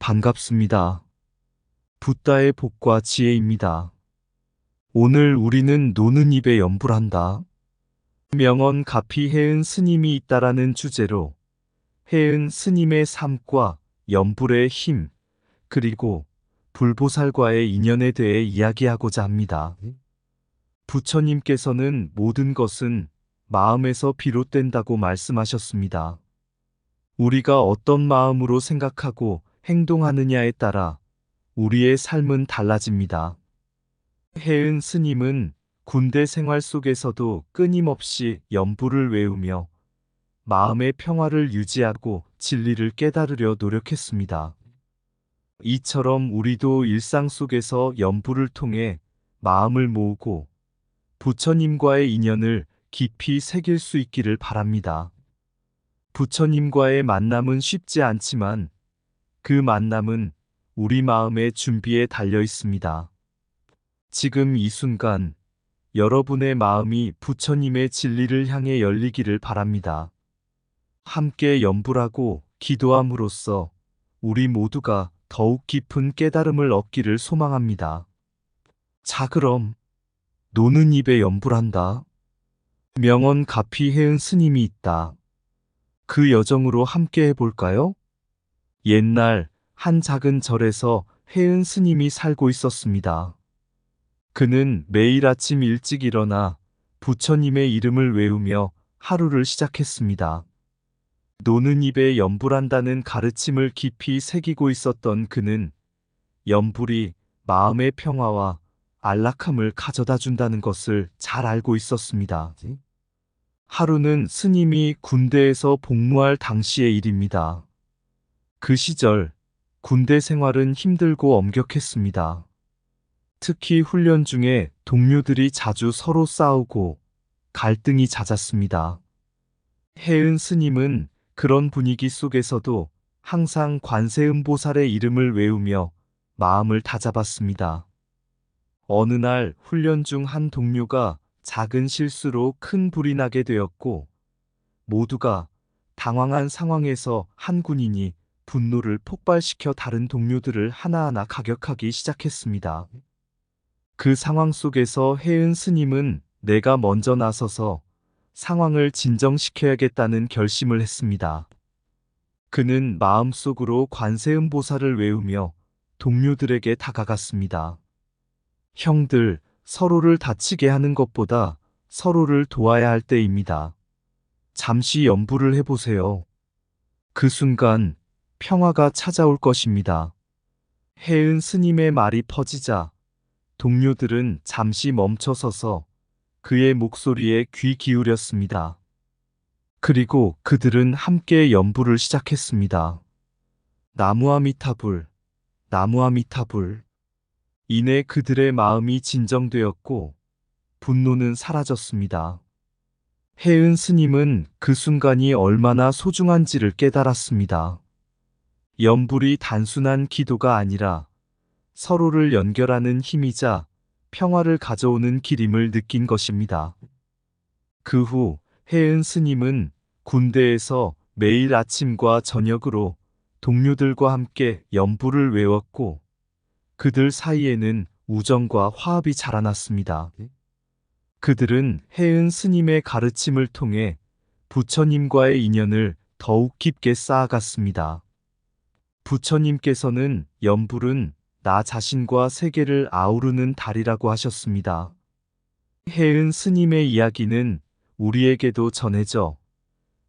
반갑습니다. 붓다의 복과 지혜입니다. 오늘 우리는 노는 입에 연불한다. 명언 가피 해은 스님이 있다라는 주제로 해은 스님의 삶과 연불의 힘, 그리고 불보살과의 인연에 대해 이야기하고자 합니다. 부처님께서는 모든 것은 마음에서 비롯된다고 말씀하셨습니다. 우리가 어떤 마음으로 생각하고 행동하느냐에 따라 우리의 삶은 달라집니다. 해은 스님은 군대 생활 속에서도 끊임없이 연불을 외우며 마음의 평화를 유지하고 진리를 깨달으려 노력했습니다. 이처럼 우리도 일상 속에서 연불을 통해 마음을 모으고 부처님과의 인연을 깊이 새길 수 있기를 바랍니다. 부처님과의 만남은 쉽지 않지만 그 만남은 우리 마음의 준비에 달려 있습니다. 지금 이 순간 여러분의 마음이 부처님의 진리를 향해 열리기를 바랍니다. 함께 연불하고 기도함으로써 우리 모두가 더욱 깊은 깨달음을 얻기를 소망합니다. 자, 그럼 노는 입에 연불한다. 명언 가피 해은 스님이 있다. 그 여정으로 함께 해볼까요? 옛날 한 작은 절에서 해은 스님이 살고 있었습니다. 그는 매일 아침 일찍 일어나 부처님의 이름을 외우며 하루를 시작했습니다. 노는 입에 연불한다는 가르침을 깊이 새기고 있었던 그는 연불이 마음의 평화와 안락함을 가져다 준다는 것을 잘 알고 있었습니다. 하루는 스님이 군대에서 복무할 당시의 일입니다. 그 시절 군대 생활은 힘들고 엄격했습니다. 특히 훈련 중에 동료들이 자주 서로 싸우고 갈등이 잦았습니다. 해은 스님은 그런 분위기 속에서도 항상 관세음보살의 이름을 외우며 마음을 다잡았습니다. 어느 날 훈련 중 한 동료가 작은 실수로 큰 불이 나게 되었고 모두가 당황한 상황에서 한 군인이 분노를 폭발시켜 다른 동료들을 하나하나 가격하기 시작했습니다. 그 상황 속에서 해은 스님은 내가 먼저 나서서 상황을 진정시켜야겠다는 결심을 했습니다. 그는 마음속으로 관세음보살을 외우며 동료들에게 다가갔습니다. 형들, 서로를 다치게 하는 것보다 서로를 도와야 할 때입니다. 잠시 연불을 해보세요. 그 순간 평화가 찾아올 것입니다. 해은 스님의 말이 퍼지자 동료들은 잠시 멈춰서서 그의 목소리에 귀 기울였습니다. 그리고 그들은 함께 연불을 시작했습니다. 나무아미타불, 나무아미타불. 이내 그들의 마음이 진정되었고 분노는 사라졌습니다. 해은 스님은 그 순간이 얼마나 소중한지를 깨달았습니다. 연불이 단순한 기도가 아니라 서로를 연결하는 힘이자 평화를 가져오는 길임을 느낀 것입니다. 그 후 해은 스님은 군대에서 매일 아침과 저녁으로 동료들과 함께 연불을 외웠고 그들 사이에는 우정과 화합이 자라났습니다. 그들은 해은 스님의 가르침을 통해 부처님과의 인연을 더욱 깊게 쌓아갔습니다. 부처님께서는 연불은 나 자신과 세계를 아우르는 달이라고 하셨습니다. 해은 스님의 이야기는 우리에게도 전해져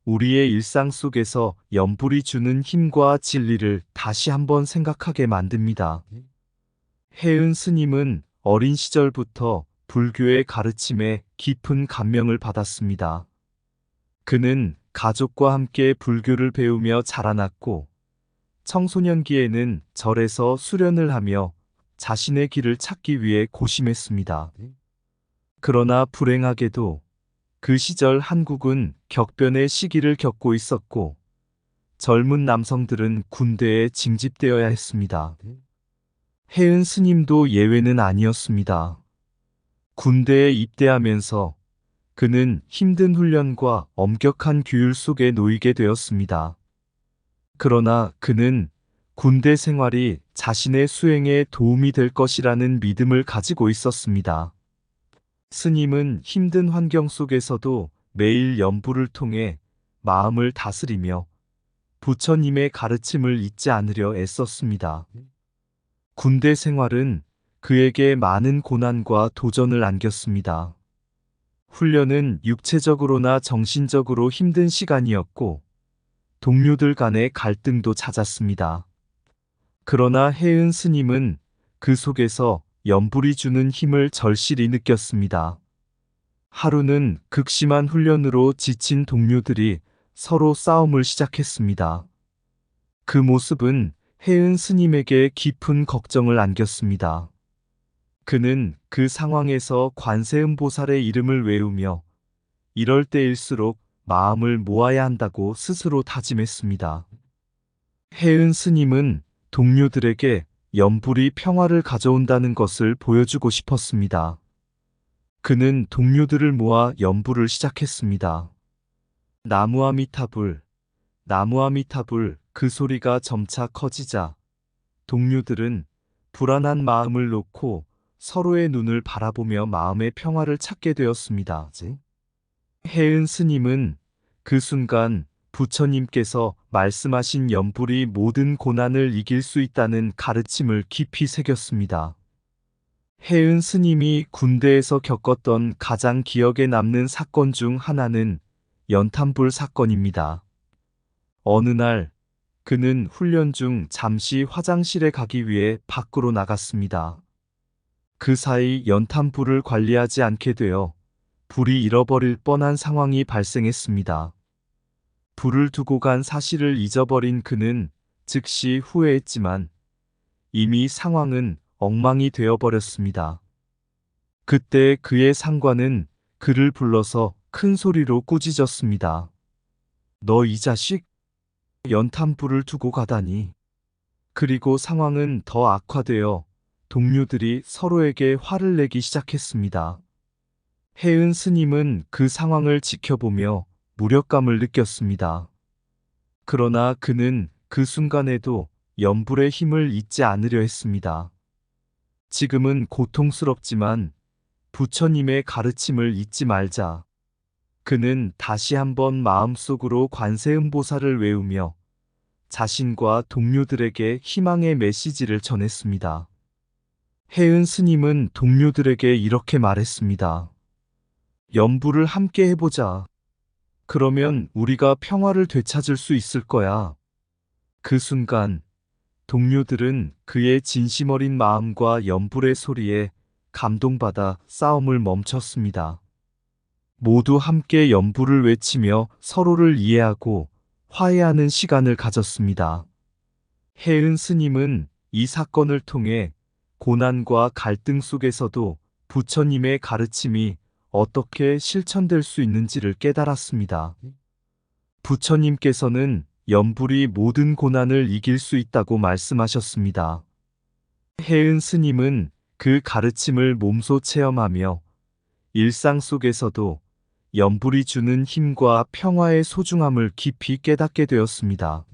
우리의 일상 속에서 연불이 주는 힘과 진리를 다시 한번 생각하게 만듭니다. 해은 스님은 어린 시절부터 불교의 가르침에 깊은 감명을 받았습니다. 그는 가족과 함께 불교를 배우며 자라났고 청소년기에는 절에서 수련을 하며 자신의 길을 찾기 위해 고심했습니다. 그러나 불행하게도 그 시절 한국은 격변의 시기를 겪고 있었고 젊은 남성들은 군대에 징집되어야 했습니다. 해은 스님도 예외는 아니었습니다. 군대에 입대하면서 그는 힘든 훈련과 엄격한 규율 속에 놓이게 되었습니다. 그러나 그는 군대 생활이 자신의 수행에 도움이 될 것이라는 믿음을 가지고 있었습니다. 스님은 힘든 환경 속에서도 매일 연부를 통해 마음을 다스리며 부처님의 가르침을 잊지 않으려 애썼습니다. 군대 생활은 그에게 많은 고난과 도전을 안겼습니다. 훈련은 육체적으로나 정신적으로 힘든 시간이었고 동료들 간의 갈등도 잦았습니다. 그러나 해은 스님은 그 속에서 연불이 주는 힘을 절실히 느꼈습니다. 하루는 극심한 훈련으로 지친 동료들이 서로 싸움을 시작했습니다. 그 모습은 해은 스님에게 깊은 걱정을 안겼습니다. 그는 그 상황에서 관세음보살의 이름을 외우며 이럴 때일수록 마음을 모아야 한다고 스스로 다짐했습니다. 해은 스님은 동료들에게 연불이 평화를 가져온다는 것을 보여주고 싶었습니다. 그는 동료들을 모아 연불을 시작했습니다. 나무아미타불, 나무아미타불 그 소리가 점차 커지자 동료들은 불안한 마음을 놓고 서로의 눈을 바라보며 마음의 평화를 찾게 되었습니다. 해은 스님은 그 순간 부처님께서 말씀하신 연불이 모든 고난을 이길 수 있다는 가르침을 깊이 새겼습니다. 해은 스님이 군대에서 겪었던 가장 기억에 남는 사건 중 하나는 연탄불 사건입니다. 어느 날 그는 훈련 중 잠시 화장실에 가기 위해 밖으로 나갔습니다. 그 사이 연탄불을 관리하지 않게 되어 불이 잃어버릴 뻔한 상황이 발생했습니다. 불을 두고 간 사실을 잊어버린 그는 즉시 후회했지만 이미 상황은 엉망이 되어버렸습니다. 그때 그의 상관은 그를 불러서 큰 소리로 꾸짖었습니다. 너 이 자식! 연탄불을 두고 가다니. 그리고 상황은 더 악화되어 동료들이 서로에게 화를 내기 시작했습니다. 해은 스님은 그 상황을 지켜보며 무력감을 느꼈습니다. 그러나 그는 그 순간에도 연불의 힘을 잊지 않으려 했습니다. 지금은 고통스럽지만 부처님의 가르침을 잊지 말자. 그는 다시 한번 마음속으로 관세음보살을 외우며 자신과 동료들에게 희망의 메시지를 전했습니다. 해은 스님은 동료들에게 이렇게 말했습니다. 연불을 함께 해보자. 그러면 우리가 평화를 되찾을 수 있을 거야. 그 순간 동료들은 그의 진심 어린 마음과 연불의 소리에 감동받아 싸움을 멈췄습니다. 모두 함께 연불을 외치며 서로를 이해하고 화해하는 시간을 가졌습니다. 해은 스님은 이 사건을 통해 고난과 갈등 속에서도 부처님의 가르침이 어떻게 실천될 수 있는지를 깨달았습니다. 부처님께서는 연불이 모든 고난을 이길 수 있다고 말씀하셨습니다. 해은 스님은 그 가르침을 몸소 체험하며 일상 속에서도 연불이 주는 힘과 평화의 소중함을 깊이 깨닫게 되었습니다.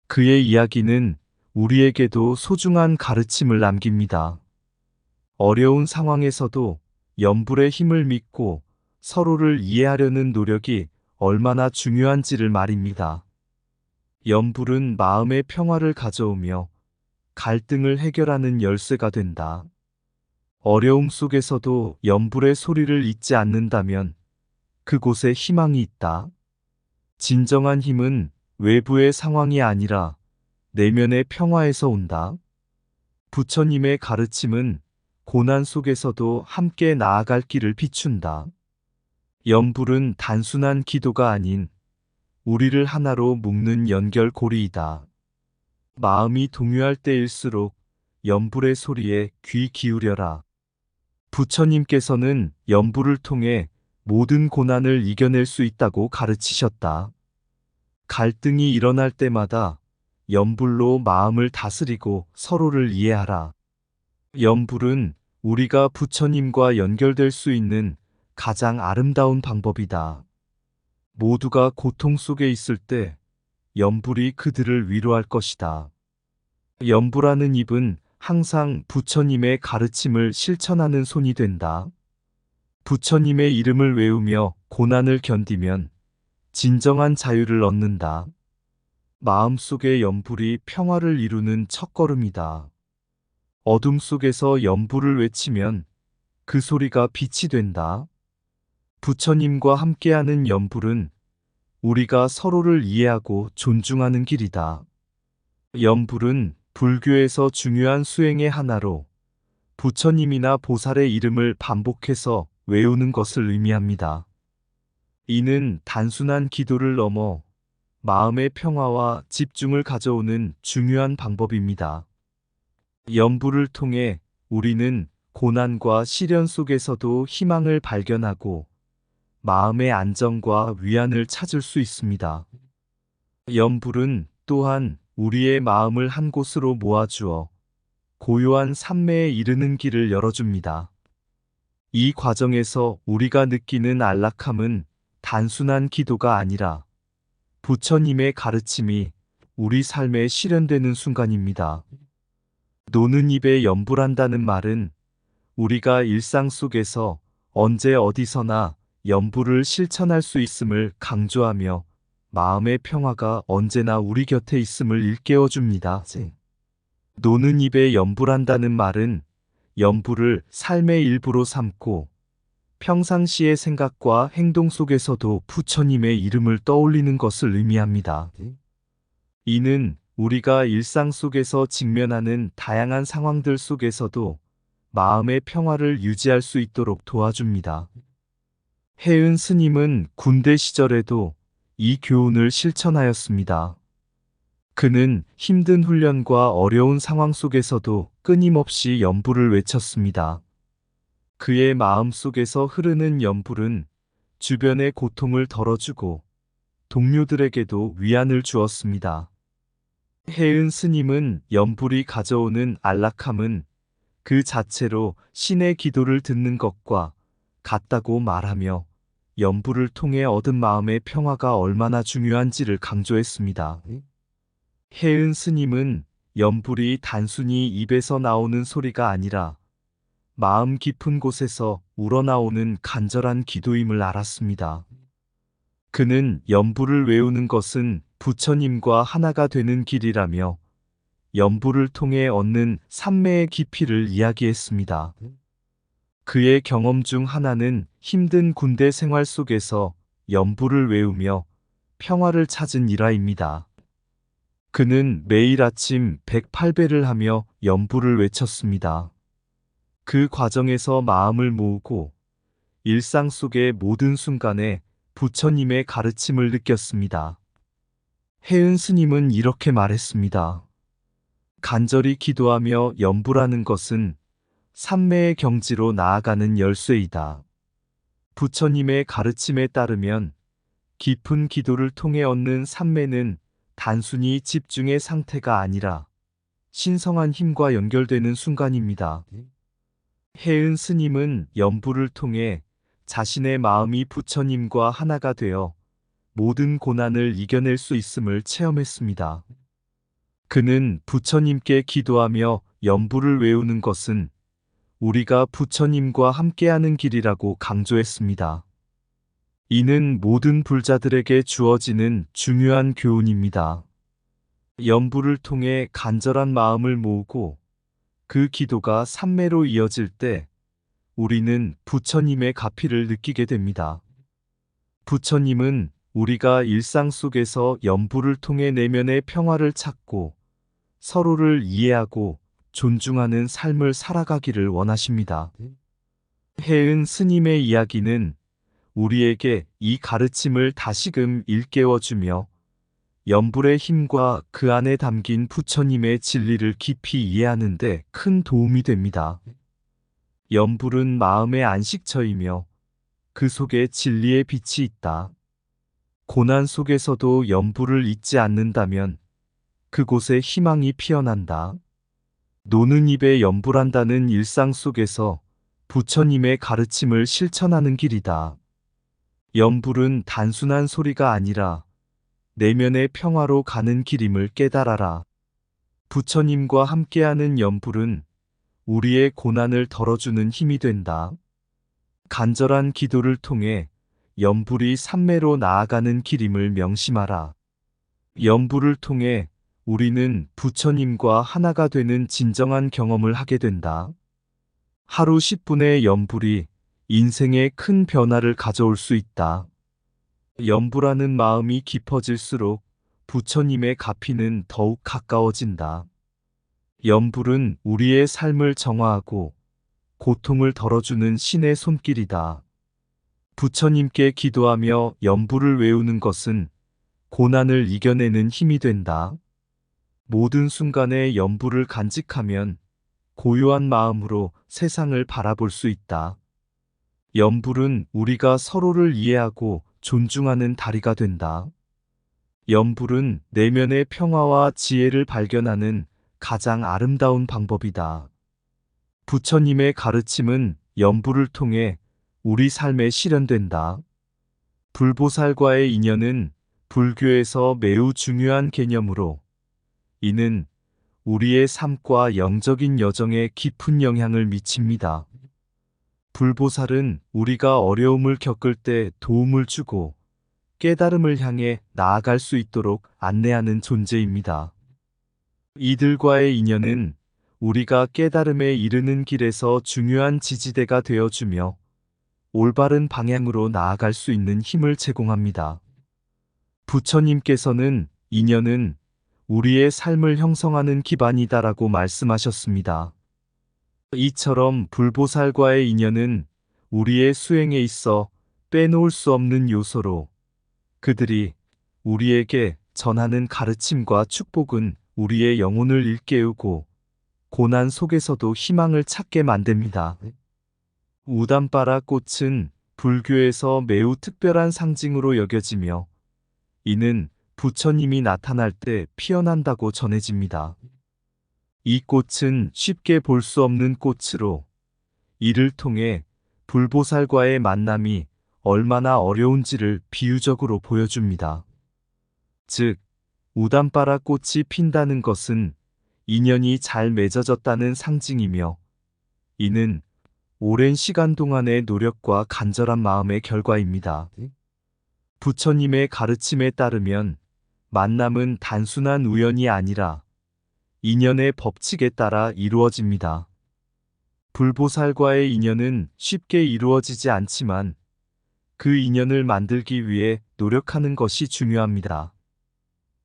그의 이야기는 우리에게도 소중한 가르침을 남깁니다. 어려운 상황에서도 연불의 힘을 믿고 서로를 이해하려는 노력이 얼마나 중요한지를 말입니다. 연불은 마음의 평화를 가져오며 갈등을 해결하는 열쇠가 된다. 어려움 속에서도 연불의 소리를 잊지 않는다면 그곳에 희망이 있다. 진정한 힘은 외부의 상황이 아니라 내면의 평화에서 온다. 부처님의 가르침은 고난 속에서도 함께 나아갈 길을 비춘다. 연불은 단순한 기도가 아닌 우리를 하나로 묶는 연결고리이다. 마음이 동요할 때일수록 연불의 소리에 귀 기울여라. 부처님께서는 연불을 통해 모든 고난을 이겨낼 수 있다고 가르치셨다. 갈등이 일어날 때마다 연불로 마음을 다스리고 서로를 이해하라. 연불은 우리가 부처님과 연결될 수 있는 가장 아름다운 방법이다. 모두가 고통 속에 있을 때 연불이 그들을 위로할 것이다. 연부라는 입은 항상 부처님의 가르침을 실천하는 손이 된다. 부처님의 이름을 외우며 고난을 견디면 진정한 자유를 얻는다. 마음속의 연불이 평화를 이루는 첫걸음이다. 어둠 속에서 연불을 외치면 그 소리가 빛이 된다. 부처님과 함께하는 연불은 우리가 서로를 이해하고 존중하는 길이다. 연불은 불교에서 중요한 수행의 하나로 부처님이나 보살의 이름을 반복해서 외우는 것을 의미합니다. 이는 단순한 기도를 넘어 마음의 평화와 집중을 가져오는 중요한 방법입니다. 연불을 통해 우리는 고난과 시련 속에서도 희망을 발견하고 마음의 안정과 위안을 찾을 수 있습니다. 연불은 또한 우리의 마음을 한 곳으로 모아주어 고요한 산매에 이르는 길을 열어줍니다. 이 과정에서 우리가 느끼는 안락함은 단순한 기도가 아니라 부처님의 가르침이 우리 삶에 실현되는 순간입니다. 노는 입에 연불한다는 말은 우리가 일상 속에서 언제 어디서나 연불을 실천할 수 있음을 강조하며 마음의 평화가 언제나 우리 곁에 있음을 일깨워줍니다. 노는 입에 연불한다는 말은 연불을 삶의 일부로 삼고 평상시의 생각과 행동 속에서도 부처님의 이름을 떠올리는 것을 의미합니다. 이는 우리가 일상 속에서 직면하는 다양한 상황들 속에서도 마음의 평화를 유지할 수 있도록 도와줍니다. 해은 스님은 군대 시절에도 이 교훈을 실천하였습니다. 그는 힘든 훈련과 어려운 상황 속에서도 끊임없이 연불을 외쳤습니다. 그의 마음 속에서 흐르는 연불은 주변의 고통을 덜어주고 동료들에게도 위안을 주었습니다. 해은 스님은 연불이 가져오는 안락함은 그 자체로 신의 기도를 듣는 것과 같다고 말하며 연불을 통해 얻은 마음의 평화가 얼마나 중요한지를 강조했습니다. 해은 스님은 연불이 단순히 입에서 나오는 소리가 아니라 마음 깊은 곳에서 우러나오는 간절한 기도임을 알았습니다. 그는 연불을 외우는 것은 부처님과 하나가 되는 길이라며 연불을 통해 얻는 산매의 깊이를 이야기했습니다. 그의 경험 중 하나는 힘든 군대 생활 속에서 연불을 외우며 평화를 찾은 일화입니다. 그는 매일 아침 108배를 하며 연불을 외쳤습니다. 그 과정에서 마음을 모으고 일상 속의 모든 순간에 부처님의 가르침을 느꼈습니다. 해은 스님은 이렇게 말했습니다. 간절히 기도하며 연불하는 것은 산매의 경지로 나아가는 열쇠이다. 부처님의 가르침에 따르면 깊은 기도를 통해 얻는 산매는 단순히 집중의 상태가 아니라 신성한 힘과 연결되는 순간입니다. 해은 스님은 연불을 통해 자신의 마음이 부처님과 하나가 되어 모든 고난을 이겨낼 수 있음을 체험했습니다. 그는 부처님께 기도하며 연불을 외우는 것은 우리가 부처님과 함께하는 길이라고 강조했습니다. 이는 모든 불자들에게 주어지는 중요한 교훈입니다. 연불을 통해 간절한 마음을 모으고 그 기도가 산매로 이어질 때 우리는 부처님의 가피를 느끼게 됩니다. 부처님은 우리가 일상 속에서 연불을 통해 내면의 평화를 찾고 서로를 이해하고 존중하는 삶을 살아가기를 원하십니다. 해은 스님의 이야기는 우리에게 이 가르침을 다시금 일깨워주며 연불의 힘과 그 안에 담긴 부처님의 진리를 깊이 이해하는 데 큰 도움이 됩니다. 연불은 마음의 안식처이며 그 속에 진리의 빛이 있다. 고난 속에서도 연불을 잊지 않는다면 그곳에 희망이 피어난다. 노는 입에 연불한다는 일상 속에서 부처님의 가르침을 실천하는 길이다. 연불은 단순한 소리가 아니라 내면의 평화로 가는 길임을 깨달아라. 부처님과 함께하는 연불은 우리의 고난을 덜어주는 힘이 된다. 간절한 기도를 통해 연불이 삼매로 나아가는 길임을 명심하라. 연불을 통해 우리는 부처님과 하나가 되는 진정한 경험을 하게 된다. 하루 10분의 연불이 인생에 큰 변화를 가져올 수 있다. 연불하는 마음이 깊어질수록 부처님의 가피는 더욱 가까워진다. 연불은 우리의 삶을 정화하고 고통을 덜어주는 신의 손길이다. 부처님께 기도하며 연불을 외우는 것은 고난을 이겨내는 힘이 된다. 모든 순간에 연불을 간직하면 고요한 마음으로 세상을 바라볼 수 있다. 연불은 우리가 서로를 이해하고 존중하는 다리가 된다. 연불은 내면의 평화와 지혜를 발견하는 가장 아름다운 방법이다. 부처님의 가르침은 연불을 통해 우리 삶에 실현된다. 불보살과의 인연은 불교에서 매우 중요한 개념으로 이는 우리의 삶과 영적인 여정에 깊은 영향을 미칩니다. 불보살은 우리가 어려움을 겪을 때 도움을 주고 깨달음을 향해 나아갈 수 있도록 안내하는 존재입니다. 이들과의 인연은 우리가 깨달음에 이르는 길에서 중요한 지지대가 되어주며 올바른 방향으로 나아갈 수 있는 힘을 제공합니다. 부처님께서는 인연은 우리의 삶을 형성하는 기반이다라고 말씀하셨습니다. 이처럼 불보살과의 인연은 우리의 수행에 있어 빼놓을 수 없는 요소로 그들이 우리에게 전하는 가르침과 축복은 우리의 영혼을 일깨우고 고난 속에서도 희망을 찾게 만듭니다. 우담바라 꽃은 불교에서 매우 특별한 상징으로 여겨지며 이는 부처님이 나타날 때 피어난다고 전해집니다. 이 꽃은 쉽게 볼 수 없는 꽃으로 이를 통해 불보살과의 만남이 얼마나 어려운지를 비유적으로 보여줍니다. 즉, 우담바라 꽃이 핀다는 것은 인연이 잘 맺어졌다는 상징이며 이는 오랜 시간 동안의 노력과 간절한 마음의 결과입니다. 부처님의 가르침에 따르면 만남은 단순한 우연이 아니라 인연의 법칙에 따라 이루어집니다. 불보살과의 인연은 쉽게 이루어지지 않지만 그 인연을 만들기 위해 노력하는 것이 중요합니다.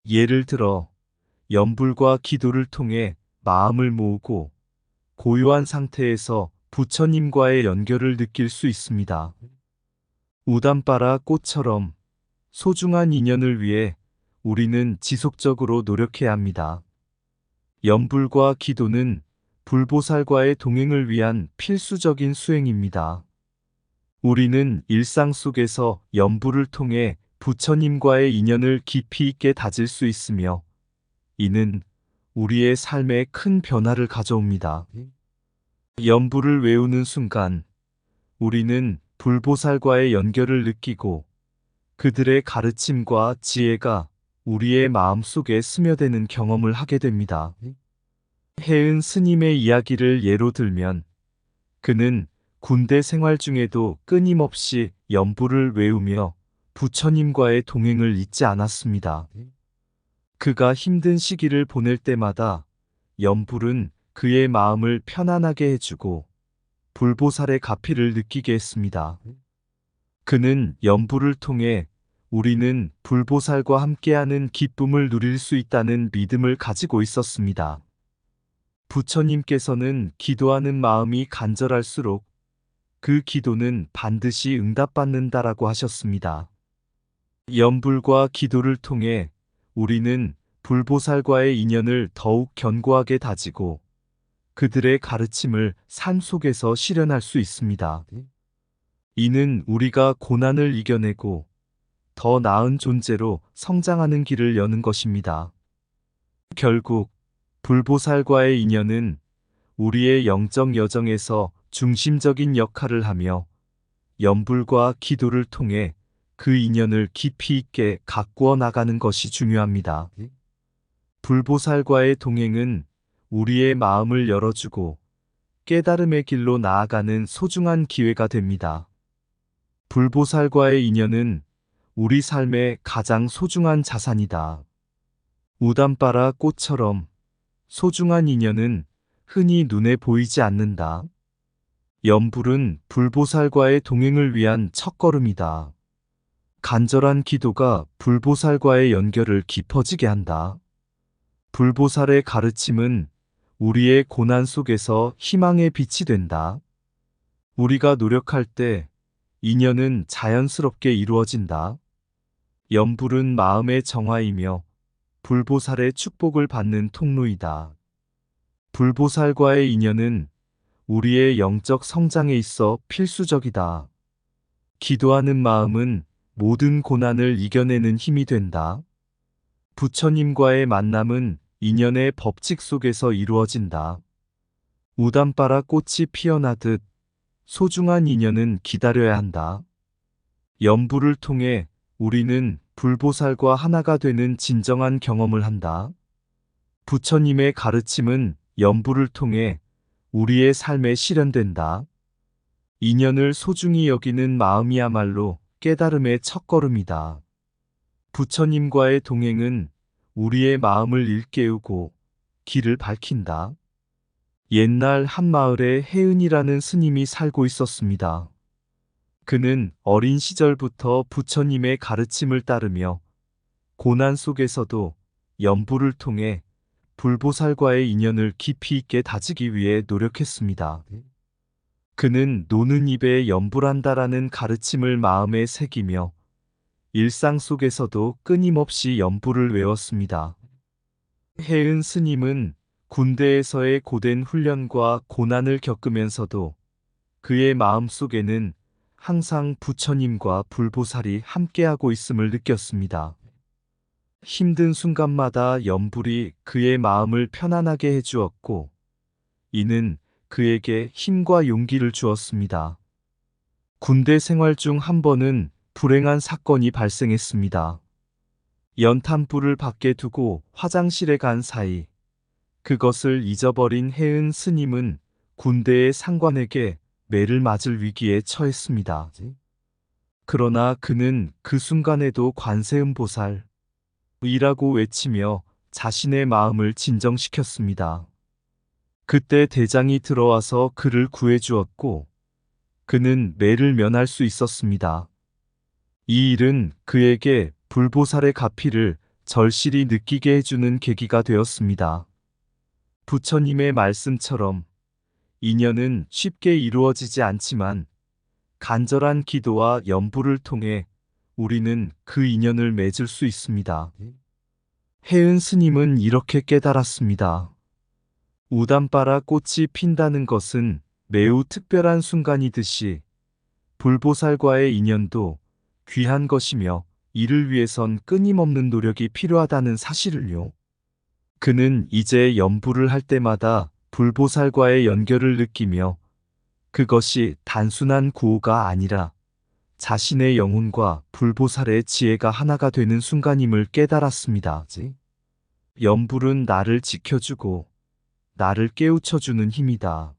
예를 들어 연불과 기도를 통해 마음을 모으고 고요한 상태에서 부처님과의 연결을 느낄 수 있습니다. 우담바라 꽃처럼 소중한 인연을 위해 우리는 지속적으로 노력해야 합니다. 연불과 기도는 불보살과의 동행을 위한 필수적인 수행입니다. 우리는 일상 속에서 연불을 통해 부처님과의 인연을 깊이 있게 다질 수 있으며 이는 우리의 삶에 큰 변화를 가져옵니다. 연불을 외우는 순간 우리는 불보살과의 연결을 느끼고 그들의 가르침과 지혜가 우리의 마음속에 스며드는 경험을 하게 됩니다. 해은 스님의 이야기를 예로 들면 그는 군대 생활 중에도 끊임없이 연불을 외우며 부처님과의 동행을 잊지 않았습니다. 그가 힘든 시기를 보낼 때마다 연불은 그의 마음을 편안하게 해주고 불보살의 가피를 느끼게 했습니다. 그는 연불을 통해 우리는 불보살과 함께하는 기쁨을 누릴 수 있다는 믿음을 가지고 있었습니다. 부처님께서는 기도하는 마음이 간절할수록 그 기도는 반드시 응답받는다라고 하셨습니다. 연불과 기도를 통해 우리는 불보살과의 인연을 더욱 견고하게 다지고 그들의 가르침을 삶 속에서 실현할 수 있습니다. 이는 우리가 고난을 이겨내고 더 나은 존재로 성장하는 길을 여는 것입니다. 결국 불보살과의 인연은 우리의 영적 여정에서 중심적인 역할을 하며 연불과 기도를 통해 그 인연을 깊이 있게 가꾸어 나가는 것이 중요합니다. 불보살과의 동행은 우리의 마음을 열어주고 깨달음의 길로 나아가는 소중한 기회가 됩니다. 불보살과의 인연은 우리 삶의 가장 소중한 자산이다. 우담바라 꽃처럼 소중한 인연은 흔히 눈에 보이지 않는다. 염불은 불보살과의 동행을 위한 첫걸음이다. 간절한 기도가 불보살과의 연결을 깊어지게 한다. 불보살의 가르침은 우리의 고난 속에서 희망의 빛이 된다. 우리가 노력할 때 인연은 자연스럽게 이루어진다. 염불은 마음의 정화이며 불보살의 축복을 받는 통로이다. 불보살과의 인연은 우리의 영적 성장에 있어 필수적이다. 기도하는 마음은 모든 고난을 이겨내는 힘이 된다. 부처님과의 만남은 인연의 법칙 속에서 이루어진다. 우담바라 꽃이 피어나듯 소중한 인연은 기다려야 한다. 염불을 통해 우리는 불보살과 하나가 되는 진정한 경험을 한다. 부처님의 가르침은 염불을 통해 우리의 삶에 실현된다. 인연을 소중히 여기는 마음이야말로 깨달음의 첫걸음이다. 부처님과의 동행은 우리의 마음을 일깨우고 길을 밝힌다. 옛날 한 마을에 혜은이라는 스님이 살고 있었습니다. 그는 어린 시절부터 부처님의 가르침을 따르며 고난 속에서도 염불을 통해 불보살과의 인연을 깊이 있게 다지기 위해 노력했습니다. 그는 노는 입에 염불한다라는 가르침을 마음에 새기며 일상 속에서도 끊임없이 염불을 외웠습니다. 혜은 스님은 군대에서의 고된 훈련과 고난을 겪으면서도 그의 마음 속에는 항상 부처님과 불보살이 함께하고 있음을 느꼈습니다. 힘든 순간마다 염불이 그의 마음을 편안하게 해주었고, 이는 그에게 힘과 용기를 주었습니다. 군대 생활 중 한 번은 불행한 사건이 발생했습니다. 연탄불을 밖에 두고 화장실에 간 사이, 그것을 잊어버린 혜은 스님은 군대의 상관에게 매를 맞을 위기에 처했습니다. 그러나 그는 그 순간에도 관세음보살 이라고 외치며 자신의 마음을 진정시켰습니다. 그때 대장이 들어와서 그를 구해주었고 그는 매를 면할 수 있었습니다. 이 일은 그에게 불보살의 가피를 절실히 느끼게 해주는 계기가 되었습니다. 부처님의 말씀처럼 인연은 쉽게 이루어지지 않지만 간절한 기도와 염불을 통해 우리는 그 인연을 맺을 수 있습니다. 혜은 스님은 이렇게 깨달았습니다. 우담바라 꽃이 핀다는 것은 매우 특별한 순간이듯이 불보살과의 인연도 귀한 것이며 이를 위해선 끊임없는 노력이 필요하다는 사실을요. 그는 이제 염불을 할 때마다 불보살과의 연결을 느끼며 그것이 단순한 구호가 아니라 자신의 영혼과 불보살의 지혜가 하나가 되는 순간임을 깨달았습니다. 염불은 나를 지켜주고 나를 깨우쳐주는 힘이다.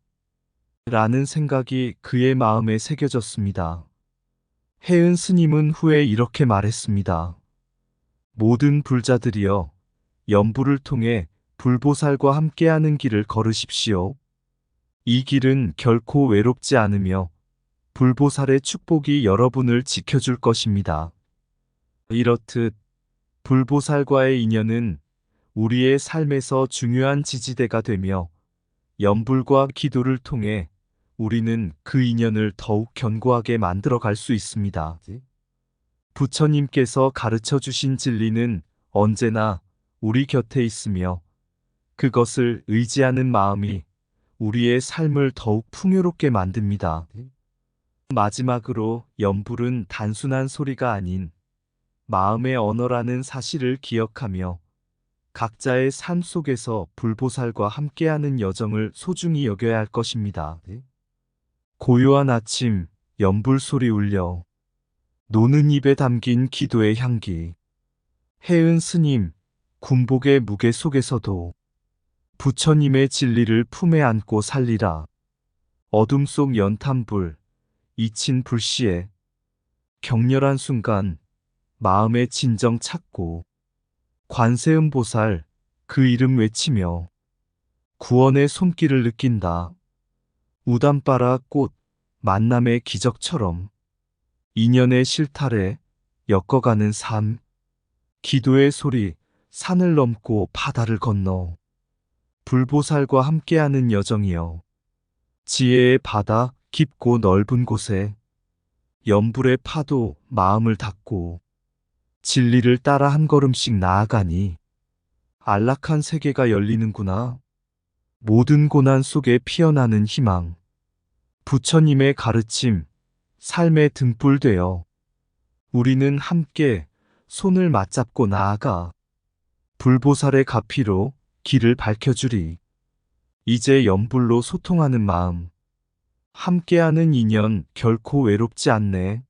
라는 생각이 그의 마음에 새겨졌습니다. 혜은 스님은 후에 이렇게 말했습니다. 모든 불자들이여, 염불을 통해 불보살과 함께하는 길을 걸으십시오. 이 길은 결코 외롭지 않으며 불보살의 축복이 여러분을 지켜줄 것입니다. 이렇듯 불보살과의 인연은 우리의 삶에서 중요한 지지대가 되며 염불과 기도를 통해 우리는 그 인연을 더욱 견고하게 만들어 갈 수 있습니다. 부처님께서 가르쳐 주신 진리는 언제나 우리 곁에 있으며 그것을 의지하는 마음이 우리의 삶을 더욱 풍요롭게 만듭니다. 마지막으로 염불은 단순한 소리가 아닌 마음의 언어라는 사실을 기억하며 각자의 삶 속에서 불보살과 함께하는 여정을 소중히 여겨야 할 것입니다. 고요한 아침, 염불 소리 울려 노는 입에 담긴 기도의 향기. 혜은 스님, 군복의 무게 속에서도 부처님의 진리를 품에 안고 살리라. 어둠 속 연탄불, 잊힌 불씨에 격렬한 순간 마음의 진정 찾고 관세음보살 그 이름 외치며 구원의 손길을 느낀다. 우담바라 꽃 만남의 기적처럼 인연의 실타래 엮어가는 삶, 기도의 소리 산을 넘고 바다를 건너 불보살과 함께하는 여정이여. 지혜의 바다 깊고 넓은 곳에 연불의 파도 마음을 닫고 진리를 따라 한 걸음씩 나아가니 안락한 세계가 열리는구나. 모든 고난 속에 피어나는 희망, 부처님의 가르침, 삶의 등불 되어 우리는 함께 손을 맞잡고 나아가 불보살의 가피로 길을 밝혀주리. 이제 연불로 소통하는 마음, 함께하는 인연 결코 외롭지 않네.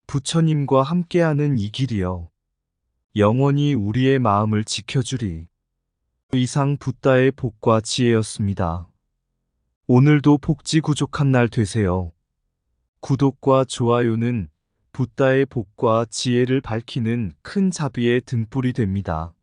부처님과 함께하는 이 길이여. 영원히 우리의 마음을 지켜주리. 이상 붓다의 복과 지혜였습니다. 오늘도 복지구족한 날 되세요. 구독과 좋아요는 붓다의 복과 지혜를 밝히는 큰 자비의 등불이 됩니다.